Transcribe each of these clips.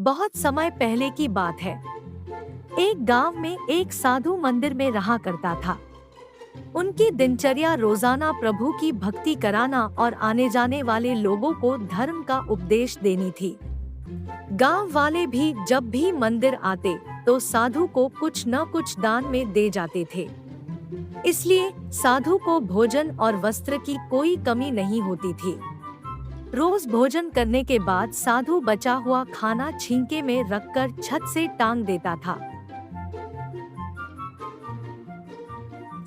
बहुत समय पहले की बात है। एक गांव में एक साधु मंदिर में रहा करता था। उनकी दिनचर्या रोजाना प्रभु की भक्ति कराना और आने जाने वाले लोगों को धर्म का उपदेश देनी थी। गांव वाले भी जब भी मंदिर आते तो साधु को कुछ न कुछ दान में दे जाते थे। इसलिए साधु को भोजन और वस्त्र की कोई कमी नहीं होती थी। रोज भोजन करने के बाद साधु बचा हुआ खाना छींके में रखकर छत से टांग देता था।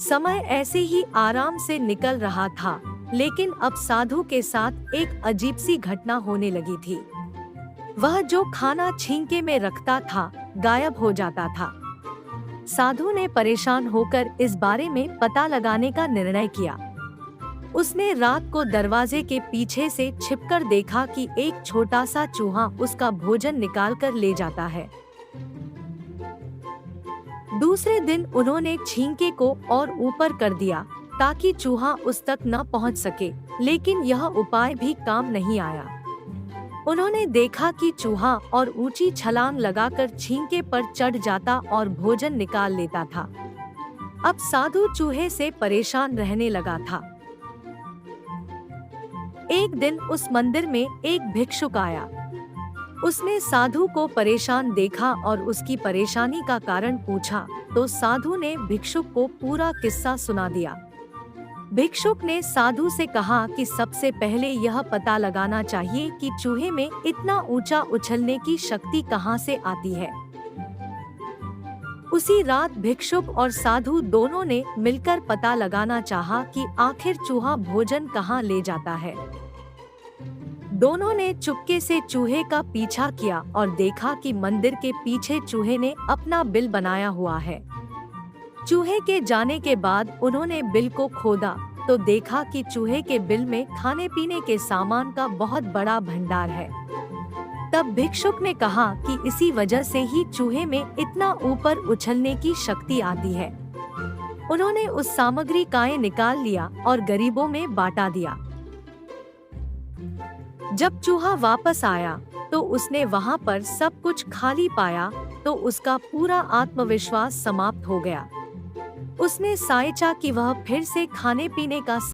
समय ऐसे ही आराम से निकल रहा था, लेकिन अब साधु के साथ एक अजीब सी घटना होने लगी थी। वह जो खाना छींके में रखता था, गायब हो जाता था। साधु ने परेशान होकर इस बारे में पता लगाने का निर्णय किया। उसने रात को दरवाजे के पीछे से छिपकर देखा कि एक छोटा सा चूहा उसका भोजन निकाल कर ले जाता है। दूसरे दिन उन्होंने छींके को और ऊपर कर दिया ताकि चूहा उस तक न पहुंच सके, लेकिन यह उपाय भी काम नहीं आया। उन्होंने देखा कि चूहा और ऊंची छलांग लगाकर छींके पर चढ़ जाता और भोजन निकाल लेता था। अब साधु चूहे से परेशान रहने लगा था। एक दिन उस मंदिर में एक भिक्षुक आया। उसने साधु को परेशान देखा और उसकी परेशानी का कारण पूछा, तो साधु ने भिक्षुक को पूरा किस्सा सुना दिया। भिक्षुक ने साधु से कहा कि सबसे पहले यह पता लगाना चाहिए कि चूहे में इतना ऊंचा उछलने की शक्ति कहां से आती है। उसी रात भिक्षुक और साधु दोनों ने मिलकर पता लगाना चाहा कि आखिर चूहा भोजन कहां ले जाता है। दोनों ने चुपके से चूहे का पीछा किया और देखा कि मंदिर के पीछे चूहे ने अपना बिल बनाया हुआ है। चूहे के जाने के बाद उन्होंने बिल को खोदा तो देखा कि चूहे के बिल में खाने पीने के सामान का बहुत बड़ा भंडार है। तब भिक्षुक ने कहा कि इसी वजह से ही चूहे में इतना ऊपर उछलने की शक्ति आती है। उन्होंने उस सामग्री का निकाल लिया और गरीबों में बांटा दिया। जब चूहा वापस आया तो उसने वहां पर सब कुछ खाली पाया तो उसका पूरा आत्मविश्वास समाप्त हो गया। उसने सोचा कि वह फिर से खाने पीने का